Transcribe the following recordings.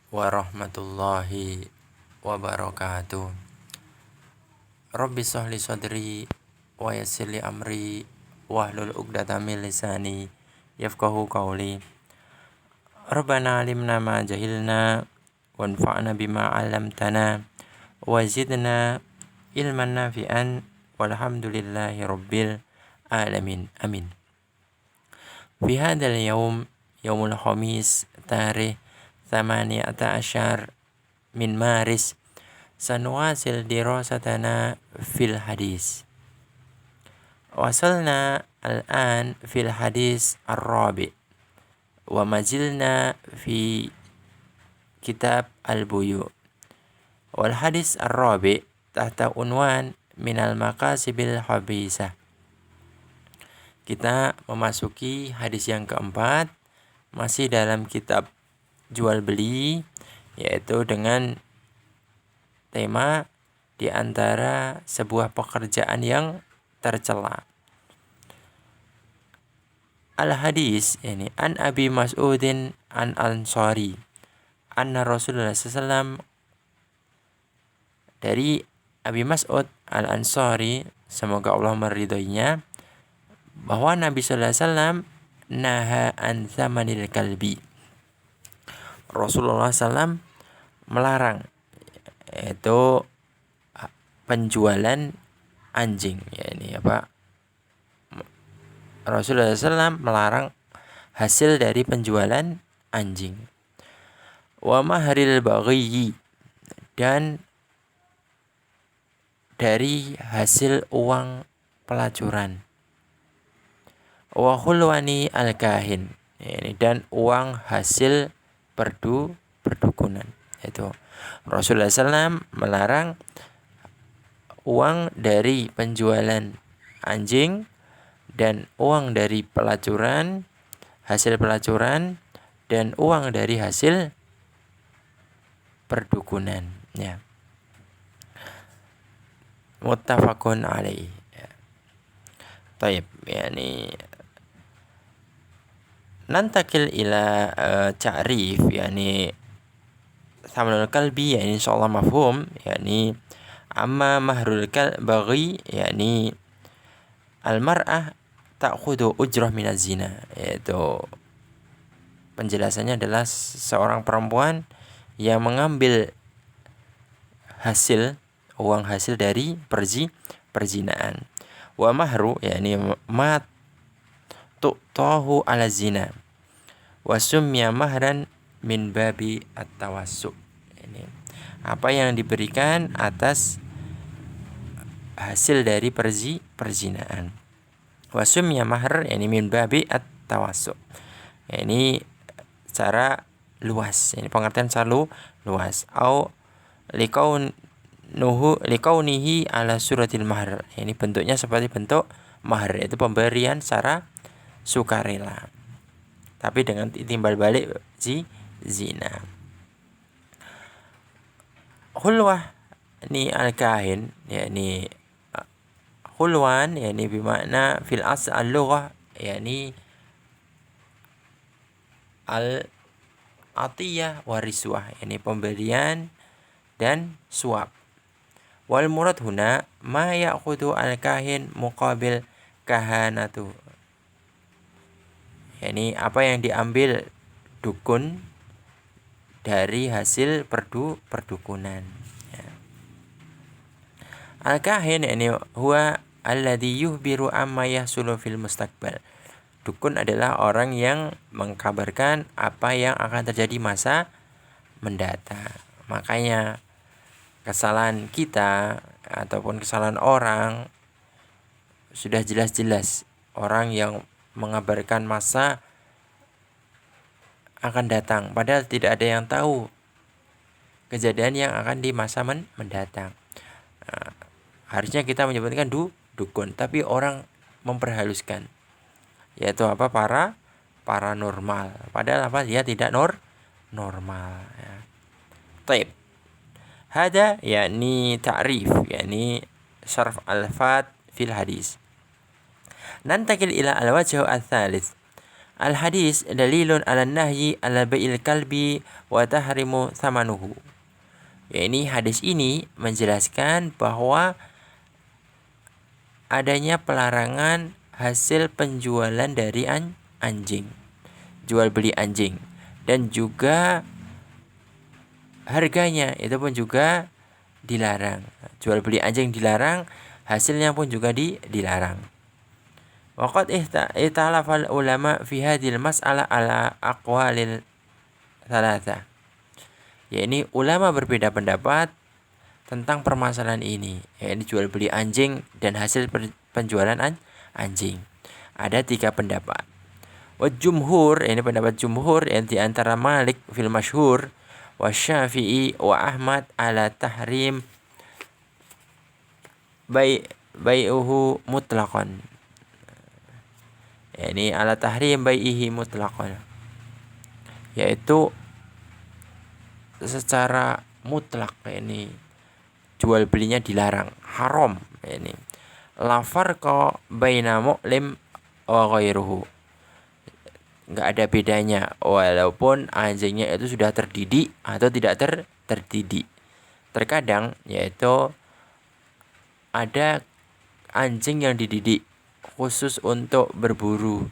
warahmatullahi wabarakatuh. Rabbi shrah li sadri wa yassir li amri wahlul 'uqdatam min lisani yafqahu qawli. Rabbana alimna ma jahilna wanfa'na bima 'allamtana wa zidna ilman nafi'an walhamdulillahi rabbil alamin. Amin. Fi hadzal yaumul khamis tarikh 18 min Maris sanuwasil dirasatana fil hadis. Wasalna al-an fil hadis ar-rabi wa mazilna fi kitab al-buyu. Wal hadis ar-rabi tahta unwan minal maqasibil habisah. Kita memasuki hadis yang keempat, masih dalam kitab jual beli, yaitu dengan tema di antara sebuah pekerjaan yang tercela. Al-hadis ini an Abi Mas'udin an Ansari anna Rasulullah SAW, dari Abi Mas'ud al-Ansari, semoga Allah meridhoinya, bahwa Nabi sallallahu alaihi wasallam naha an tsamanil kalbi. Rasulullah SAW melarang, yaitu penjualan anjing. Ya, ini apa? Rasulullah SAW melarang hasil dari penjualan anjing. Wa mahril baghi, dan dari hasil uang pelacuran. Wa khulwani al-kahin, ini dan uang hasil perdukunan. Itu Rasulullah SAW melarang uang dari penjualan anjing dan uang dari pelacuran, hasil pelacuran, dan uang dari hasil perdukunan. Ya. Muttafaqun alaih. Ya. Taib, yani nantakil ila ta'rif, yani thamanul kalbi, yani insyaallah mafhum, yani amma mahrul baghi, yani al-mar'ah ta'khudhu ujrah minaz zina, yaitu penjelasannya adalah seorang perempuan yang mengambil uang hasil dari perzinaan. Wa mahru, yani ma tu'tahu ala zina wa summiya mahran min babi at-tawassu. Ini apa yang diberikan atas hasil dari perzinaan. Wa summiya mahr, yani min babi at-tawassu. Ini secara luas, ini pengertian secara luas. Au likaunihi ala suratil mahr. Ini bentuknya seperti bentuk mahr, itu pemberian secara sukarela, tapi dengan timbal balik zina. Khulwah ni al-kahin, yakni khulwan, yakni bermakna fil asl al-lughah, yakni al-atiyah wa riswah, yakni pemberian dan suap. Wal murad huna ma ya'khudhu al-kahin muqabil kahanatu, yakni apa yang diambil dukun dari hasil perdukunan. Ya. Al-kahin, yakni huwa alladhi yuhbiru amma yahsulu fil mustaqbal. Dukun adalah orang yang mengkabarkan apa yang akan terjadi masa mendatang. Makanya kesalahan kita ataupun kesalahan orang sudah jelas-jelas orang yang mengabarkan masa akan datang, padahal tidak ada yang tahu kejadian yang akan di masa mendatang. Harusnya kita menyebutkan dukun, tapi orang memperhaluskan, yaitu apa? Paranormal, padahal apa? Dia tidak normal. Ya. Taib. Hada yakni ta'rif, yakni syarf al-fat fil hadis. Nantakil ila al-wajh al-thalith Al hadis dalilun ala nahyi ala bai'il kalbi wa tahrimu thamanuhu. Ya, ini hadis ini menjelaskan bahwa adanya pelarangan hasil penjualan dari anjing, jual beli anjing, dan juga harganya itu pun juga dilarang. Jual beli anjing dilarang, hasilnya pun juga dilarang. Waqad ihtalafal ulama fi hadhil mas'alah ala aqwalil thalatha. Ya, ini ulama berbeda pendapat tentang permasalahan ini, yaitu jual beli anjing dan hasil penjualan anjing. Ada 3 pendapat. Wa jumhur, ini pendapat jumhur yang di antara Malik fil masyhur wa Syafi'i wa Ahmad ala tahrim bai'uhu mutlaqan. Ini ala tahrim bai'ihi mutlaqan, yaitu secara mutlak ini jual belinya dilarang, haram. Ini la farqa baina mu'lim wa ghairuhu, enggak ada bedanya walaupun anjingnya itu sudah terdidik atau tidak terdidik. Terkadang yaitu ada anjing yang dididik khusus untuk berburu,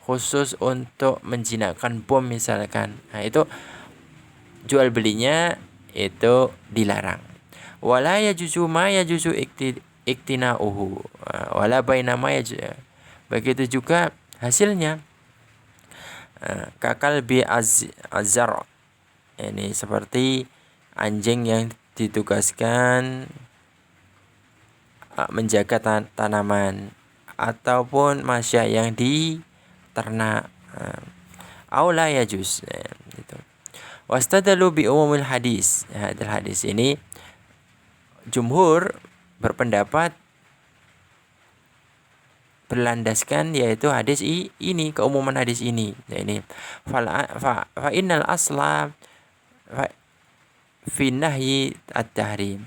khusus untuk menjinakkan bom misalkan. Nah, itu jual belinya itu dilarang. Wala yajuzu ma yajuzu iktina'uhu wala bainama yajuzu. Begitu juga hasilnya kakal bi azzar, ini seperti anjing yang ditugaskan menjaga tanaman ataupun masya yang diternak. Aula yajuz gitu. Wastadalu bi umumil hadis. Hadal hadis ini jumhur berpendapat berlandaskan yaitu hadis ini, keumuman hadis ini. Ya, ini fa innal asla fi nahyi at-tahrim,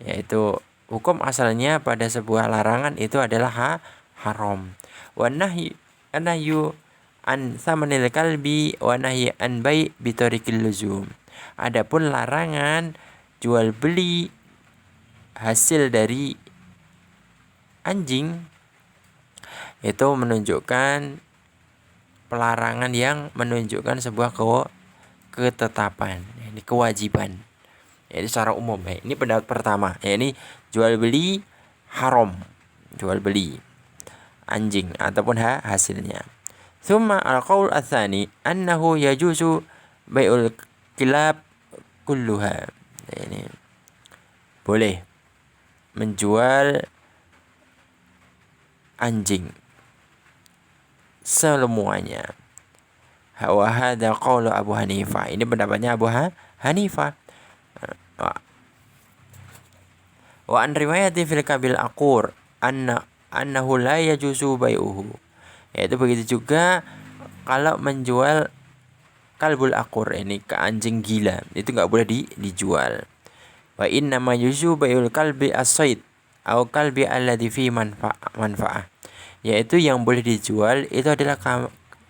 yaitu hukum asalnya pada sebuah larangan itu adalah haram. Wa nahyu an samanil kalbi wa nahyi an bai' bi tariqil luzum. Adapun larangan jual beli hasil dari anjing itu menunjukkan pelarangan yang menunjukkan sebuah ketetapan, ini kewajiban. Jadi secara umum ini pendapat pertama, ini jual beli haram, jual beli anjing ataupun hasilnya. Thumma al-qaul ats-tsani annahu yajuzu bai'ul kilab kulluha. Ini boleh menjual anjing semuanya. Wa hadza qaulu Abu Hanifah. Ini pendapatnya Abu Hanifah. Wa an riwayati fil kabil aqur annahu la yajuzu bai'uhu. Yaitu begitu juga kalau menjual kalbul aqur, ini ke anjing gila, itu enggak boleh dijual. Wa inna ma yuzu bai'ul kalbi as-sayd au kalbi alladhi fi manfa'ah. Yaitu yang boleh dijual itu adalah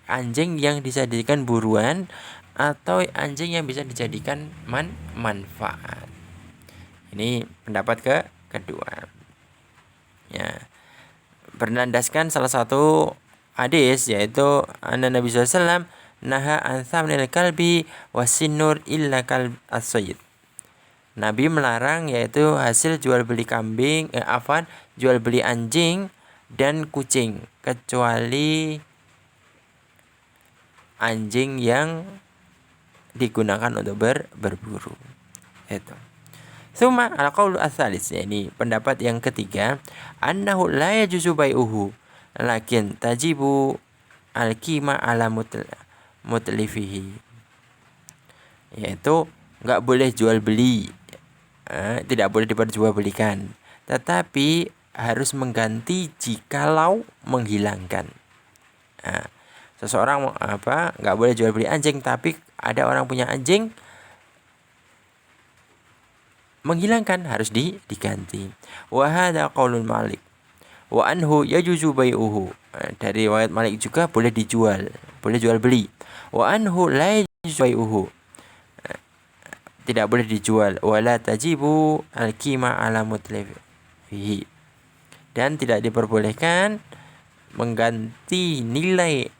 anjing yang dijadikan buruan atau anjing yang bisa dijadikan manfaat. Ini pendapat kedua. Ya. Berlandaskan salah satu hadis yaitu anna Nabi sallallahu alaihi wasallam naha an thamnil kalbi wasinur illa kalb as-sayd. Nabi melarang yaitu hasil jual beli jual beli anjing dan kucing kecuali anjing yang digunakan untuk berburu. Itu. Suma al-qaulu ats-tsalis, ini pendapat yang ketiga, annahu la yajuzu bai'uhu lakin tajibu al-qima ala mutlifihi. Yaitu enggak boleh jual beli, tidak boleh diperjualbelikan, tetapi harus mengganti jikalau menghilangkan. Seseorang enggak boleh jual beli anjing, tapi ada orang punya anjing menghilangkan, harus diganti. Wa hadza qaulul Malik Wa anhu yajuzu bai'uhu. Dari riwayat Malik juga boleh dijual, boleh jual beli. Wa anhu la yajuzu bai'uhu. Tidak boleh dijual. Wala tajibu al-qima ala mutlifihi. Dan tidak diperbolehkan mengganti nilai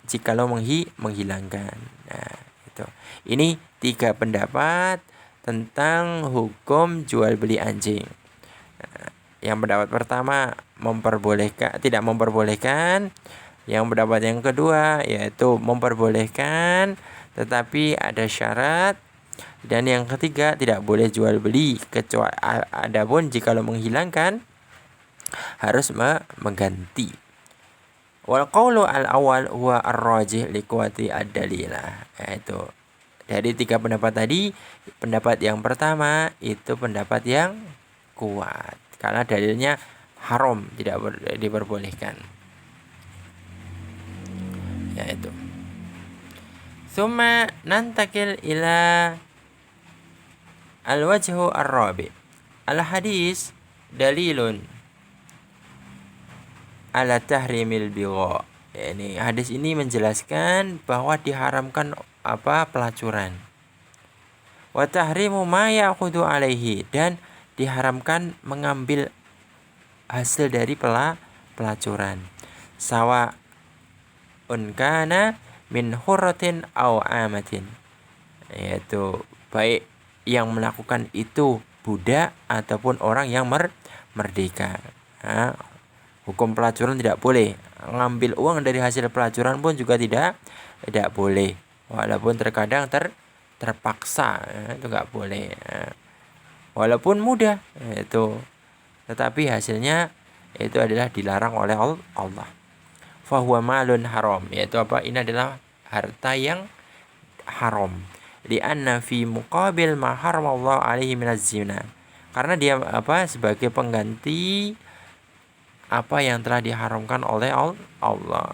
jikalau menghilangkan. Nah, itu. Ini 3 pendapat tentang hukum jual beli anjing. Yang pendapat pertama tidak memperbolehkan. Yang pendapat yang kedua yaitu memperbolehkan tetapi ada syarat. Dan yang ketiga tidak boleh jual beli kecuali adapun jikalau menghilangkan harus mengganti. Wal qawlu al-awwal huwa ar-rajih liquwati ad-dalilah. Itu dari 3 pendapat tadi, pendapat yang pertama itu pendapat yang kuat karena dalilnya haram, tidak diperbolehkan. Ya itu. Summa nantakil ila al-wajhu ar-rabi. Al-hadis dalilun ala tahrimil bigha. Ini hadis ini menjelaskan bahwa diharamkan pelacuran. Wa tahrimu ma ya'khudhu alaihi, dan diharamkan mengambil hasil dari pelacuran. Sawa unkana min hurratin aw amatin. Yaitu baik yang melakukan itu budak ataupun orang yang merdeka. Hukum pelacuran tidak boleh. Ngambil uang dari hasil pelacuran pun juga tidak boleh. Walaupun terkadang terpaksa, itu enggak boleh. Walaupun mudah itu, tetapi hasilnya itu adalah dilarang oleh Allah. Fahuwa malun haram, yaitu ini adalah harta yang haram. Li'anna fi muqabil ma haramallahu alaihi minaz zina. Karena dia sebagai pengganti apa yang telah diharamkan oleh Allah.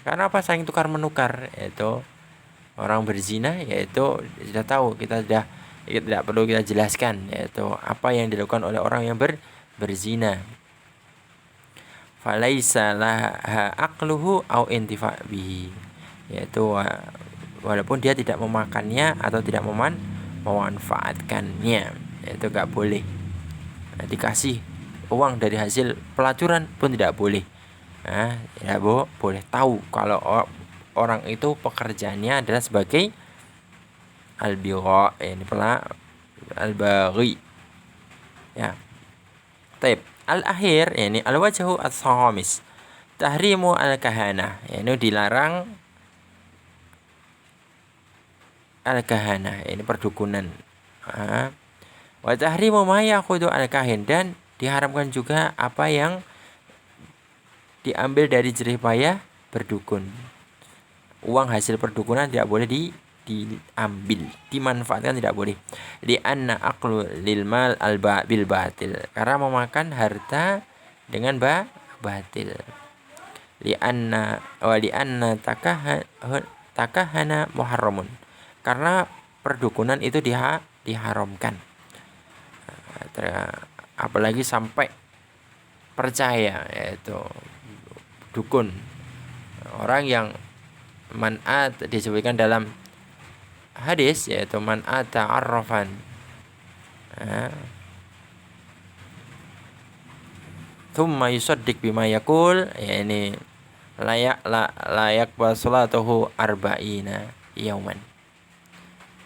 Karena saling tukar menukar, yaitu orang berzina, yaitu sudah tahu, kita tidak perlu kita jelaskan, yaitu apa yang dilakukan oleh orang yang berzina. Falaisa laha aqluhu au intifa bihi, yaitu walaupun dia tidak memakannya atau tidak memanfaatkannya, yaitu enggak boleh. Dikasih uang dari hasil pelacuran pun tidak boleh. Tidak boleh. Tahu kalau orang itu pekerjaannya adalah sebagai al-bigha, ini al-baghi. Ya. Taib. Al-akhir, ini al-wajhu as-khamis. Tahrimu al-kahana. Ini dilarang al-kahana, ini perdukunan. Wa tahrimu ma ya'khudhu al-kahin, dan diharamkan juga apa yang diambil dari jerih payah berdukun. Uang hasil perdukunan tidak boleh diambil, dimanfaatkan tidak boleh. Li anna aqlu lil mal bil batil, karena memakan harta dengan batil. Li anna takahana muharramun, karena perdukunan itu diharamkan. Apalagi sampai percaya, yaitu dukun, orang yang man'at disebutkan dalam hadis, yaitu man'at ta'arrafan thumma yusaddiq bima yaqul, ini layak salatuhu arba'ina yauman,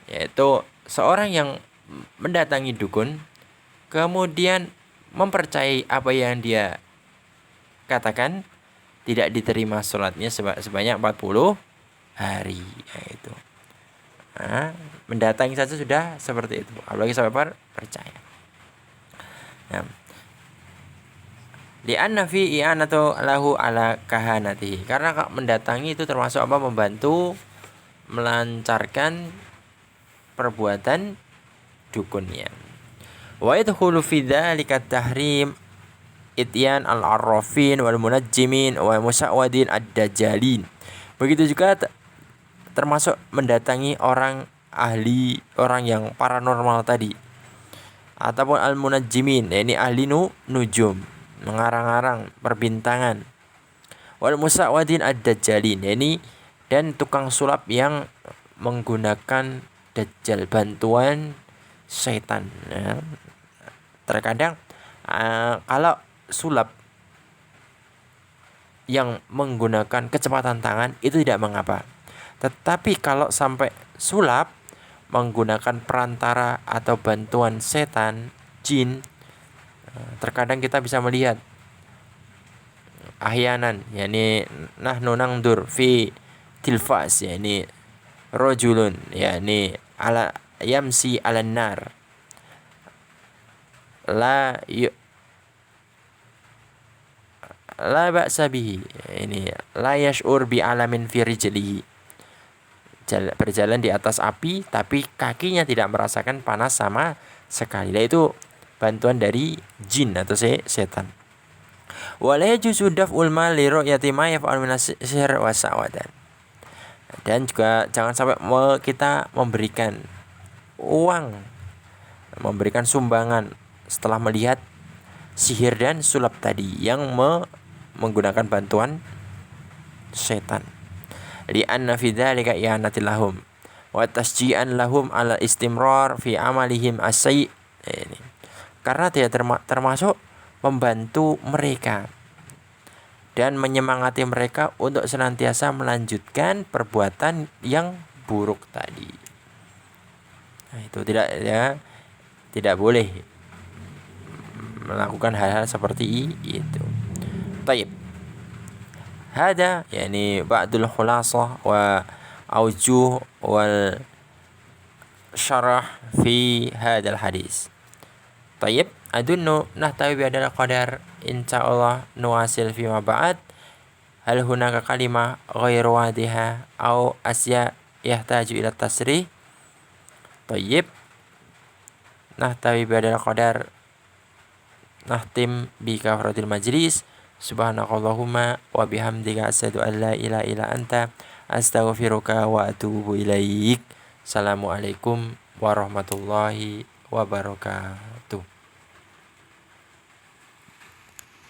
yaitu seorang yang mendatangi dukun kemudian mempercayai apa yang dia katakan, tidak diterima sholatnya sebanyak 40 hari. Yaitu mendatangi saja sudah seperti itu, apalagi sampai percaya. Li'anna fi i'anatu lahu ala kahanatihi, karena mendatangi itu termasuk membantu melancarkan perbuatan dukunnya. Wa yadkhulu fi dzalika tahrim ityan al-arrafin wal munajjimin wa musa'wadin ad-dajjalin. Begitu juga termasuk mendatangi orang yang paranormal tadi, ataupun al-munajjimin, ini ahli nujum, mengarang-arang perbintangan. Wal musawwadin ad-dajjalin, yakni dan tukang sulap yang menggunakan dajjal, bantuan setan. Ya. Terkadang kalau sulap yang menggunakan kecepatan tangan itu tidak mengapa. Tetapi kalau sampai sulap menggunakan perantara atau bantuan setan, jin, terkadang kita bisa melihat ahyanan, yakni nahnu nangdur fi tilfas, yakni rojulun, yakni ala yamsi ala nar la la ba'sa bihi, ini la yash'ur bi alamin fi rijlihi, berjalan di atas api tapi kakinya tidak merasakan panas sama sekali. Itu bantuan dari jin atau setan. Wala yajuzu daf'ul mal li ru'yati ma yaf'al min as-sihr wa sa'wadan. Dan juga jangan sampai kita memberikan uang, memberikan sumbangan setelah melihat sihir dan sulap tadi yang menggunakan bantuan setan. Li'anna fi dzalika i'anatil lahum wa tasji'an lahum ala istimrar fi amalihim as-sayyi'. Karena dia termasuk membantu mereka dan menyemangati mereka untuk senantiasa melanjutkan perbuatan yang buruk tadi. Nah, itu tidak boleh melakukan hal-hal seperti itu. Baik. Hada yakni ba'dul khulasah wa aujuh wal syarah fi hadal hadis. Baik, adunnu nahtawi bihadal qadar, insyaallah nuwasil fi ma ba'd. Hal hunaka kalimah ghairu wadiha au asya yahtaju ila tasrih. Baik. Nahtawi bihadal qadar, nahtim bi kafaratil majlis. Subhanakallahumma wa bihamdika asyhadu an la ilaha illa anta astaghfiruka wa atubu ilaik. Assalamualaikum warahmatullahi wabarakatuh.